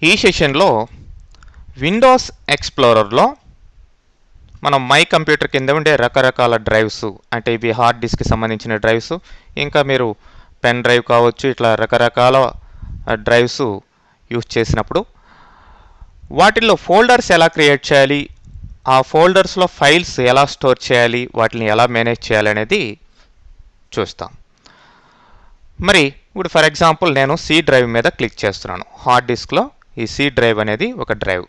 ఈ సెషన్లో విండోస్ ఎక్స్ప్లోరర్లో మనం మై కంప్యూటర్ కింద ఉండే రకరకాల డ్రైవ్స్, అంటే ఇవి హార్డ్ డిస్క్కి సంబంధించిన డ్రైవ్స్, ఇంకా మీరు పెన్ డ్రైవ్ కావచ్చు, ఇట్లా రకరకాల డ్రైవ్స్ యూజ్ చేసినప్పుడు వాటిల్లో ఫోల్డర్స్ ఎలా క్రియేట్ చేయాలి, ఆ ఫోల్డర్స్లో ఫైల్స్ ఎలా స్టోర్ చేయాలి, వాటిని ఎలా మేనేజ్ చేయాలి అనేది చూస్తాం. మరి ఇప్పుడు ఫర్ ఎగ్జాంపుల్ నేను సి డ్రైవ్ మీద క్లిక్ చేస్తున్నాను. హార్డ్ డిస్క్లో ఈ సి డ్రైవ్ అనేది ఒక డ్రైవ్.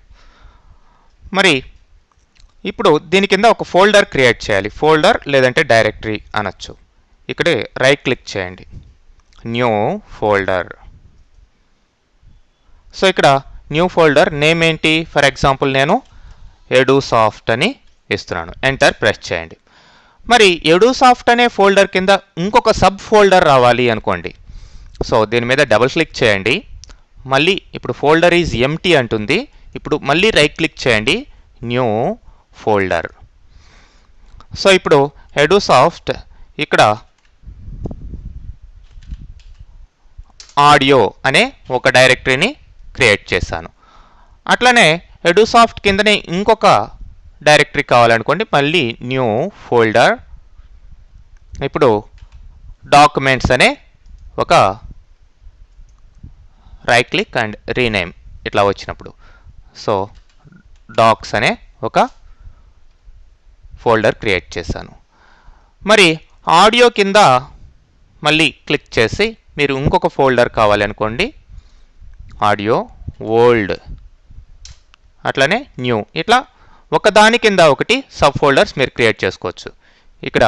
మరి ఇప్పుడు దీని కింద ఒక ఫోల్డర్ క్రియేట్ చేయాలి. ఫోల్డర్ లేదంటే డైరెక్టరీ అనొచ్చు. ఇక్కడ రైట్ క్లిక్ చేయండి, న్యూ ఫోల్డర్. సో ఇక్కడ న్యూ ఫోల్డర్ నేమ్ ఏంటి? ఫర్ ఎగ్జాంపుల్ నేను ఎడుసాఫ్ట్ అని ఇస్తున్నాను. ఎంటర్ ప్రెస్ చేయండి. మరి ఎడుసాఫ్ట్ అనే ఫోల్డర్ కింద ఇంకొక సబ్ ఫోల్డర్ రావాలి అనుకోండి. సో దీని మీద డబుల్ క్లిక్ చేయండి. మళ్ళీ ఇప్పుడు ఫోల్డర్ ఈజ్ ఎంటీ అంటుంది. ఇప్పుడు మళ్ళీ రైట్ క్లిక్ చేయండి, న్యూ ఫోల్డర్. సో ఇప్పుడు ఎడుసాఫ్ట్ ఇక్కడ ఆడియో అనే ఒక డైరెక్టరీని క్రియేట్ చేశాను. అట్లనే ఎడుసాఫ్ట్ కిందనే ఇంకొక డైరెక్టరీ కావాలనుకోండి, మళ్ళీ న్యూ ఫోల్డర్. ఇప్పుడు డాక్యుమెంట్స్ అనే ఒక రైట్ క్లిక్ అండ్ రీనేమ్ ఇట్లా వచ్చినప్పుడు, సో డాక్స్ అనే ఒక ఫోల్డర్ క్రియేట్ చేశాను. మరి ఆడియో కింద మళ్ళీ క్లిక్ చేసి మీరు ఇంకొక ఫోల్డర్ కావాలనుకోండి, ఆడియో ఓల్డ్, అట్లనే న్యూ, ఇట్లా ఒకదాని కింద ఒకటి సబ్ ఫోల్డర్స్ మీరు క్రియేట్ చేసుకోవచ్చు. ఇక్కడ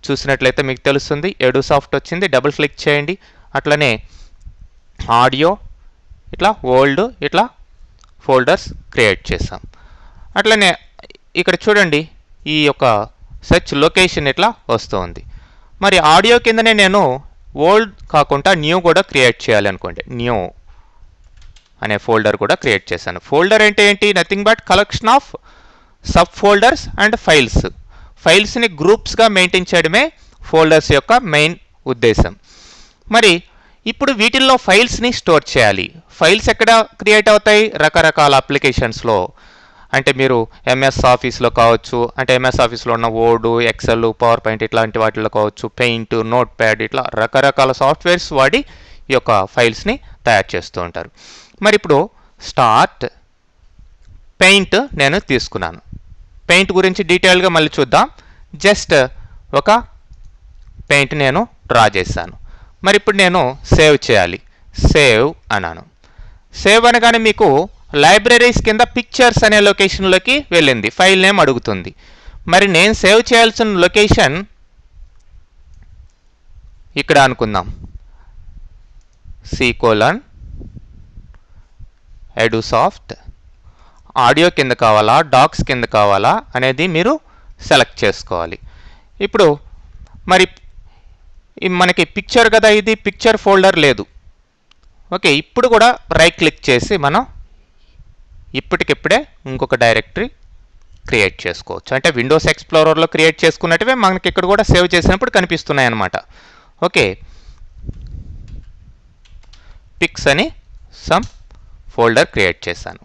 చూసినట్లయితే మీకు తెలుస్తుంది, ఎడుసాఫ్ట్ వచ్చింది, డబుల్ క్లిక్ చేయండి. అట్లనే ఆడియో, ఇట్లా ఓల్డ్, ఇట్లా ఫోల్డర్స్ క్రియేట్ చేసాం. అట్లనే ఇక్కడ చూడండి, ఈ యొక్క సెర్చ్ లొకేషన్ ఇట్లా వస్తుంది. మరి ఆడియో కిందనే నేను ఓల్డ్ కాకుండా న్యూ కూడా క్రియేట్ చేయాలి అనుకోండి, న్యూ అనే ఫోల్డర్ కూడా క్రియేట్ చేశాను. ఫోల్డర్ అంటే ఏంటి? Nothing but collection of subfolders and files. ఫైల్స్ని గ్రూప్స్గా మెయింటైన్ చేయడమే ఫోల్డర్స్ యొక్క మెయిన్ ఉద్దేశం. మరి ఇప్పుడు వీటిల్లో ఫైల్స్ని స్టోర్ చేయాలి. ఫైల్స్ ఎక్కడ క్రియేట్ అవుతాయి? రకరకాల అప్లికేషన్స్లో. అంటే మీరు ఎంఎస్ ఆఫీస్లో కావచ్చు, అంటే ఎంఎస్ ఆఫీస్లో ఉన్న వర్డ్, ఎక్సెల్, పవర్ పాయింట్ ఇట్లాంటి వాటిలో కావచ్చు, పెయింట్, నోట్ ప్యాడ్, ఇట్లా రకరకాల సాఫ్ట్వేర్స్ వాడి ఈ యొక్క ఫైల్స్ని తయారు చేస్తూ ఉంటారు. మరి ఇప్పుడు స్టార్ట్ పెయింట్ నేను తీసుకున్నాను. పెయింట్ గురించి డీటెయిల్గా మళ్ళీ చూద్దాం. జస్ట్ ఒక పెయింట్ నేను డ్రా చేశాను. మరి ఇప్పుడు నేను సేవ్ చేయాలి. సేవ్ అన్నాను. సేవ్ అనగానే మీకు లైబ్రరీస్ కింద పిక్చర్స్ అనే లొకేషన్లోకి వెళ్ళింది. ఫైల్ నేమ్ అడుగుతుంది. మరి నేను సేవ్ చేయాల్సిన లొకేషన్ ఇక్కడ అనుకుందాం, C:, ఎడుసాఫ్ట్. ఆడియో కింద కావాలా, డాక్స్ కింద కావాలా అనేది మీరు సెలెక్ట్ చేసుకోవాలి. ఇప్పుడు మరి మనకి పిక్చర్ కదా, ఇది పిక్చర్ ఫోల్డర్ లేదు. ఓకే, ఇప్పుడు కూడా రైట్ క్లిక్ చేసి మనం ఇప్పటికిప్పుడే ఇంకొక డైరెక్టరీ క్రియేట్ చేసుకోవచ్చు. అంటే విండోస్ ఎక్స్ప్లోరర్లో క్రియేట్ చేసుకున్నట్టువే మనకి ఇక్కడ కూడా సేవ్ చేసినప్పుడు కనిపిస్తున్నాయి అన్నమాట. ఓకే, పిక్స్ అని సమ్ ఫోల్డర్ క్రియేట్ చేశాను.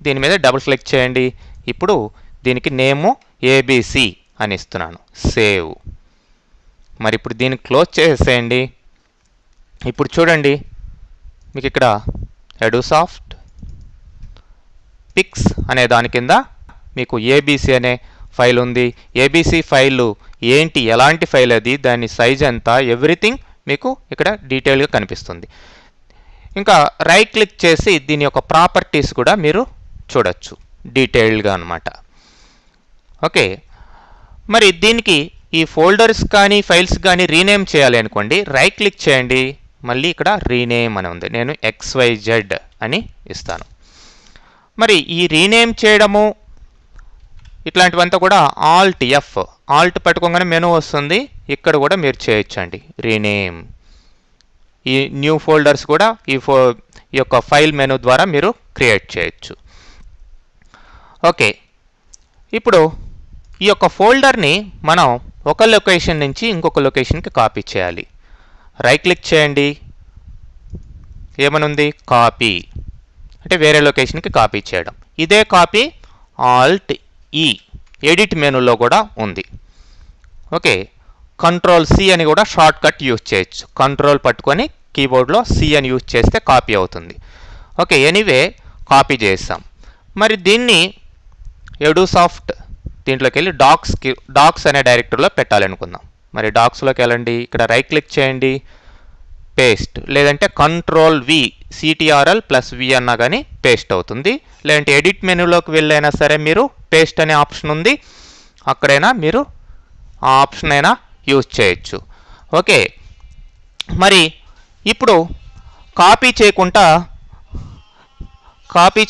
దీని మీద డబుల్ క్లిక్ చేయండి. ఇప్పుడు దీనికి నేము ABC అని ఇస్తున్నాను. సేవ్. మరి ఇప్పుడు దీన్ని క్లోజ్ చేసేయండి. ఇప్పుడు చూడండి, మీకు ఇక్కడ ఎడుసాఫ్ట్ పిక్స్ అనే దాని కింద మీకు ABC అనే ఫైల్ ఉంది. ABC ఫైల్ ఏంటి, ఎలాంటి ఫైల్ అది, దాని సైజ్ ఎంత, ఎవ్రీథింగ్ మీకు ఇక్కడ డీటెయిల్గా కనిపిస్తుంది. ఇంకా రైట్ క్లిక్ చేసి దీని యొక్క ప్రాపర్టీస్ కూడా మీరు చూడొచ్చు డీటెయిల్డ్గా అనమాట. ఓకే, మరి దీనికి ఈ ఫోల్డర్స్ కానీ ఫైల్స్ కానీ రీనేమ్ చేయాలి అనుకోండి, రైట్ క్లిక్ చేయండి. మళ్ళీ ఇక్కడ రీనేమ్ అని ఉంది. నేను XYZ అని ఇస్తాను. మరి ఈ రీనేమ్ చేయడము ఇట్లాంటివంతా కూడా ఆల్ట్ పట్టుకోగానే మెనూ వస్తుంది. ఇక్కడ కూడా మీరు చేయొచ్చండి రీనేమ్. ఈ న్యూ ఫోల్డర్స్ కూడా ఈ యొక్క ఫైల్ మెనూ ద్వారా మీరు క్రియేట్ చేయొచ్చు. ఓకే, ఇప్పుడు ఈ యొక్క ఫోల్డర్ని మనం ఒక లొకేషన్ నుంచి ఇంకొక లొకేషన్కి కాపీ చేయాలి. రైట్ క్లిక్ చేయండి, ఏమనుంది, కాపీ. అంటే వేరే లొకేషన్కి కాపీ చేయడం. ఇదే కాపీ ఆల్ట్ ఈ ఎడిట్ మెనూలో కూడా ఉంది. ఓకే, కంట్రోల్ సి అని కూడా షార్ట్ కట్ యూజ్ చేయొచ్చు. కంట్రోల్ పట్టుకొని కీబోర్డ్లో సి అని యూజ్ చేస్తే కాపీ అవుతుంది. ఓకే, ఎనీవే కాపీ చేస్తాం. మరి దీన్ని ఎడోసాఫ్ట్ దీంట్లోకి వెళ్ళి డాక్స్ అనే డైరెక్టరీలో పెట్టాలనుకుందాం. మరి డాక్స్లోకి వెళ్ళండి, ఇక్కడ రైట్ క్లిక్ చేయండి, పేస్ట్, లేదంటే కంట్రోల్ వి CTRL + V అన్నా కానీ పేస్ట్ అవుతుంది. లేదంటే ఎడిట్ మెనూలోకి వెళ్ళైనా సరే మీరు పేస్ట్ అనే ఆప్షన్ ఉంది, అక్కడైనా మీరు ఆ ఆప్షన్ అయినా యూజ్ చేయొచ్చు. ఓకే, మరి ఇప్పుడు కాపీ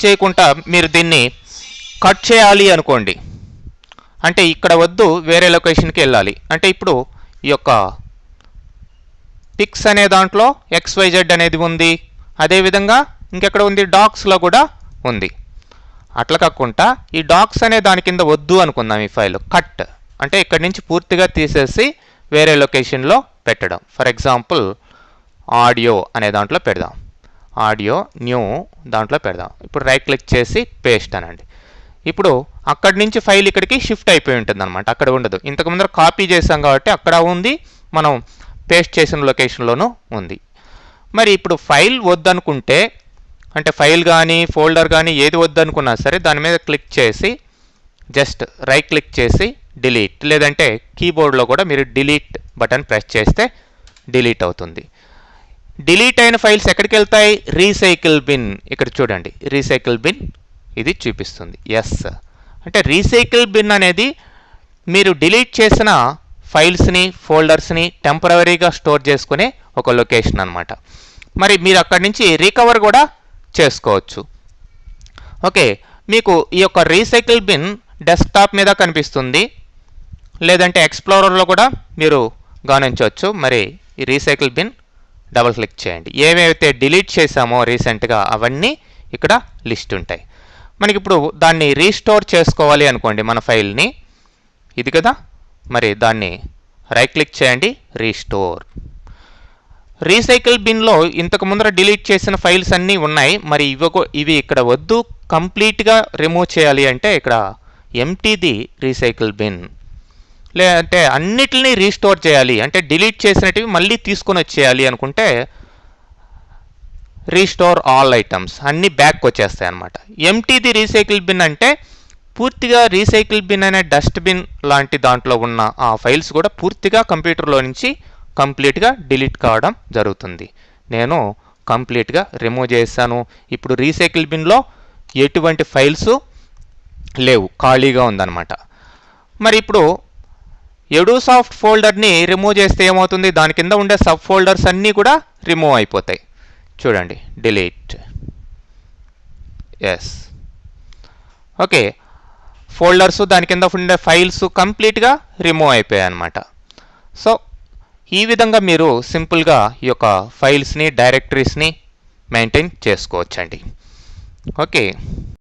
చేయకుండా మీరు దీన్ని కట్ చేయాలి అనుకోండి. అంటే ఇక్కడ వద్దు, వేరే లొకేషన్కి వెళ్ళాలి అంటే ఇప్పుడు ఈ యొక్క పిక్స్ అనే దాంట్లో XYZ అనేది ఉంది, అదేవిధంగా ఇంకెక్కడ ఉంది, డాక్స్లో కూడా ఉంది. అట్లా కాకుండా ఈ డాక్స్ అనే దాని కింద వద్దు అనుకుందాం. ఈ ఫైల్ కట్ అంటే ఇక్కడి నుంచి పూర్తిగా తీసేసి వేరే లొకేషన్లో పెట్టడం. ఫర్ ఎగ్జాంపుల్ ఆడియో అనే దాంట్లో పెడదాం, ఆడియో న్యూ దాంట్లో పెడదాం. ఇప్పుడు రైట్ క్లిక్ చేసి పేస్ట్ అనండి. ఇప్పుడు అక్కడి నుంచి ఫైల్ ఇక్కడికి షిఫ్ట్ అయిపోయి ఉంటుంది అనమాట, అక్కడ ఉండదు. ఇంతకు ముందర కాపీ చేసాం కాబట్టి అక్కడ ఉంది, మనం పేస్ట్ చేసిన లొకేషన్లోనూ ఉంది. మరి ఇప్పుడు ఫైల్ వద్దనుకుంటే, అంటే ఫైల్ కానీ ఫోల్డర్ కానీ ఏది వద్దనుకున్నా సరే దాని మీద క్లిక్ చేసి జస్ట్ రైట్ క్లిక్ చేసి డిలీట్, లేదంటే కీబోర్డ్లో కూడా మీరు డిలీట్ బటన్ ప్రెస్ చేస్తే డిలీట్ అవుతుంది. డిలీట్ అయిన ఫైల్స్ ఎక్కడికి వెళ్తాయి, రీసైకిల్ బిన్. ఇక్కడ చూడండి, రీసైకిల్ బిన్ ఇది చూపిస్తుంది. ఎస్, అంటే రీసైకిల్ బిన్ అనేది మీరు డిలీట్ చేసిన ఫైల్స్ని ఫోల్డర్స్ని టెంపరవరీగా స్టోర్ చేసుకునే ఒక లొకేషన్ అనమాట. మరి మీరు అక్కడి నుంచి రికవర్ కూడా చేసుకోవచ్చు. ఓకే, మీకు ఈ యొక్క రీసైకిల్ బిన్ డెస్క్టాప్ మీద కనిపిస్తుంది, లేదంటే ఎక్స్ప్లోరర్లో కూడా మీరు గమనించవచ్చు. మరి ఈ రీసైకిల్ బిన్ డబుల్ క్లిక్ చేయండి, ఏవైతే డిలీట్ చేసామో రీసెంట్గా అవన్నీ ఇక్కడ లిస్ట్ ఉంటాయి. మనకి ఇప్పుడు దాన్ని రీస్టోర్ చేసుకోవాలి అనుకోండి మన ఫైల్ని, ఇది కదా, మరి దాన్ని రైట్ క్లిక్ చేయండి, రీస్టోర్. రీసైకిల్ బిన్లో ఇంతకు ముందర డిలీట్ చేసిన ఫైల్స్ అన్నీ ఉన్నాయి, మరి ఇవి ఇక్కడ వద్దు, కంప్లీట్గా రిమూవ్ చేయాలి అంటే ఇక్కడ ఎంటీది రీసైకిల్ బిన్, లేదంటే అన్నిటిని రీస్టోర్ చేయాలి అంటే డిలీట్ చేసినటివి మళ్ళీ తీసుకొని వచ్చేయాలి అనుకుంటే రీస్టోర్ ఆల్ ఐటమ్స్, అన్నీ బ్యాక్ వచ్చేస్తాయి అన్నమాట. ఎంటీది రీసైకిల్ బిన్ అంటే పూర్తిగా రీసైకిల్ బిన్ అనే డస్ట్బిన్ లాంటి దాంట్లో ఉన్న ఆ ఫైల్స్ కూడా పూర్తిగా కంప్యూటర్లో నుంచి కంప్లీట్గా డిలీట్ కావడం జరుగుతుంది. నేను కంప్లీట్గా రిమూవ్ చేశాను. ఇప్పుడు రీసైకిల్ బిన్లో ఎటువంటి ఫైల్స్ లేవు, ఖాళీగా ఉందన్నమాట. మరి ఇప్పుడు ఎడోసాఫ్ట్ ఫోల్డర్ని రిమూవ్ చేస్తే ఏమవుతుంది, దాని కింద ఉండే సబ్ ఫోల్డర్స్ అన్నీ కూడా రిమూవ్ అయిపోతాయి. చూడండి, డిలీట్. ఎస్, ఓకే, ఫోల్డర్స్ దాని కింద ఉండే ఫైల్స్ కంప్లీట్గా రిమూవ్ అయిపోయాయి అన్నమాట. సో ఈ విధంగా మీరు సింపుల్గా ఈ యొక్క ఫైల్స్ని డైరెక్టరీస్ని మెయింటైన్ చేసుకోవచ్చండి. ఓకే.